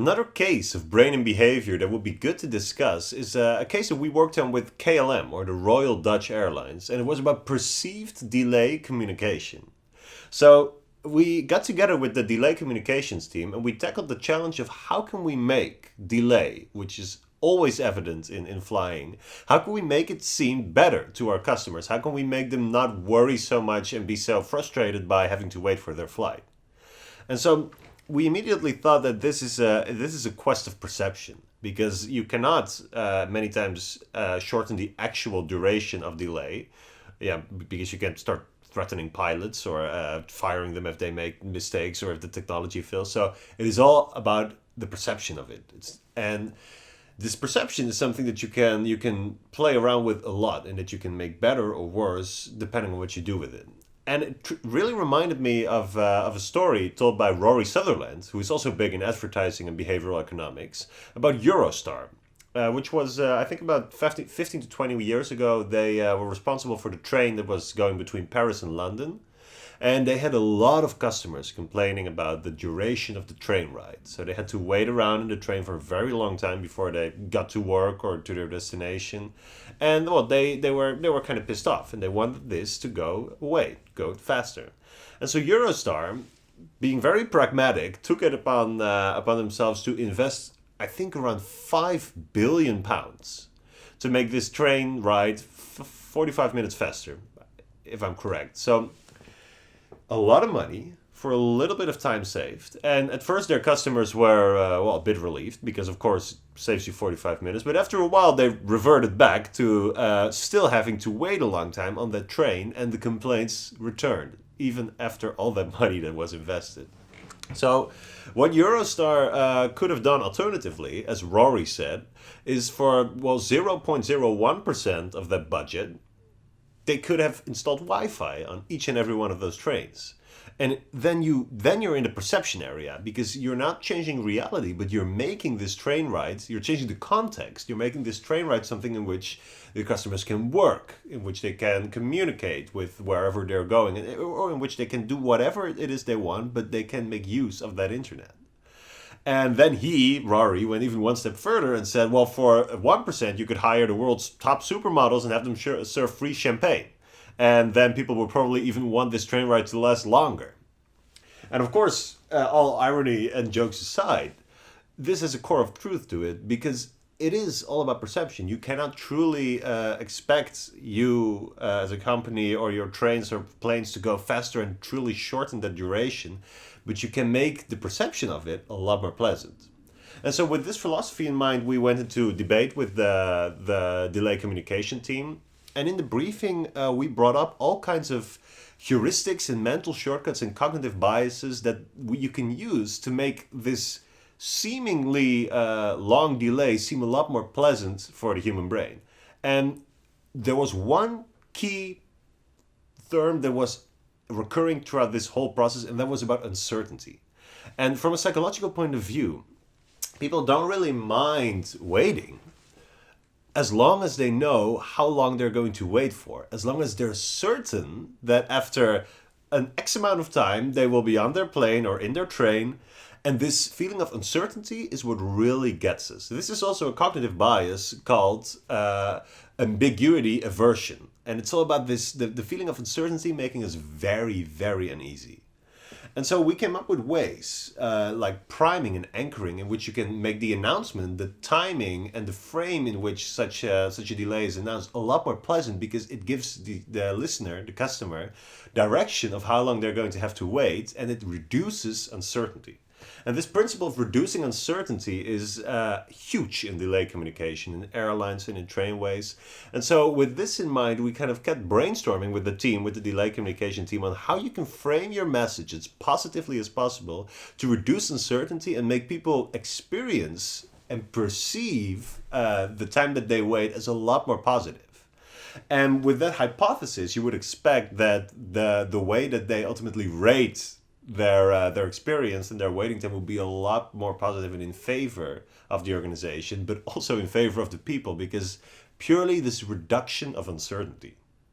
Another case of brain and behavior that would be good to discuss is a case that we worked on with KLM, or the Royal Dutch Airlines, and it was about perceived delay communication. So we got together with the delay communications team and we tackled the challenge of how can we make delay, which is always evident in flying, how can we make it seem better to our customers? How can we make them not worry so much and be so frustrated by having to wait for their flight? And so we immediately thought that this is a quest of perception, because you cannot many times shorten the actual duration of delay. Yeah, because you can start threatening pilots or firing them if they make mistakes or if the technology fails. So it is all about the perception of it. And this perception is something that you can play around with a lot, and that you can make better or worse depending on what you do with it. And it really reminded me of a story told by Rory Sutherland, who is also big in advertising and behavioral economics, about Eurostar, which was, I think, about 15 to 20 years ago. They were responsible for the train that was going between Paris and London. And they had a lot of customers complaining about the duration of the train ride. So they had to wait around in the train for a very long time before they got to work or to their destination. And well, they were kind of pissed off, and they wanted this to go away, go faster. And so Eurostar, being very pragmatic, took it upon themselves to invest, I think, around £5 billion to make this train ride 45 minutes faster, if I'm correct. So a lot of money for a little bit of time saved. And at first their customers were, a bit relieved, because of course it saves you 45 minutes. But after a while they reverted back to still having to wait a long time on that train, and the complaints returned, even after all that money that was invested. So what Eurostar could have done alternatively, as Rory said, is for, 0.01% of that budget, they could have installed Wi-Fi on each and every one of those trains. And then you're in the perception area, because you're not changing reality, but you're making this train ride, you're changing the context. You're making this train ride something in which the customers can work, in which they can communicate with wherever they're going, or in which they can do whatever it is they want, but they can make use of that internet. And then Rory, went even one step further and said, well, for 1%, you could hire the world's top supermodels and have them serve free champagne. And then people will probably even want this train ride to last longer. And of course, all irony and jokes aside, this has a core of truth to it, because it is all about perception. You cannot truly expect you as a company or your trains or planes to go faster and truly shorten the duration, but you can make the perception of it a lot more pleasant. And so with this philosophy in mind, we went into debate with the delay communication team. And in the briefing, we brought up all kinds of heuristics and mental shortcuts and cognitive biases that you can use to make this seemingly long delay seem a lot more pleasant for the human brain. And there was one key term that was recurring throughout this whole process, and that was about uncertainty. And from a psychological point of view, people don't really mind waiting as long as they know how long they're going to wait for, as long as they're certain that after an X amount of time they will be on their plane or in their train. And this feeling of uncertainty is what really gets us. This is also a cognitive bias called ambiguity aversion. And it's all about this, the feeling of uncertainty making us very, very uneasy. And so we came up with ways like priming and anchoring, in which you can make the announcement, the timing, and the frame in which such a delay is announced a lot more pleasant, because it gives the listener, the customer, direction of how long they're going to have to wait, and it reduces uncertainty. And this principle of reducing uncertainty is huge in delay communication, in airlines and in trainways. And so with this in mind, we kind of kept brainstorming with the team, with the delay communication team, on how you can frame your message as positively as possible to reduce uncertainty and make people experience and perceive the time that they wait as a lot more positive. And with that hypothesis, you would expect that the way that they ultimately rate their experience and their waiting time will be a lot more positive and in favor of the organization, but also in favor of the people, because purely this reduction of uncertainty.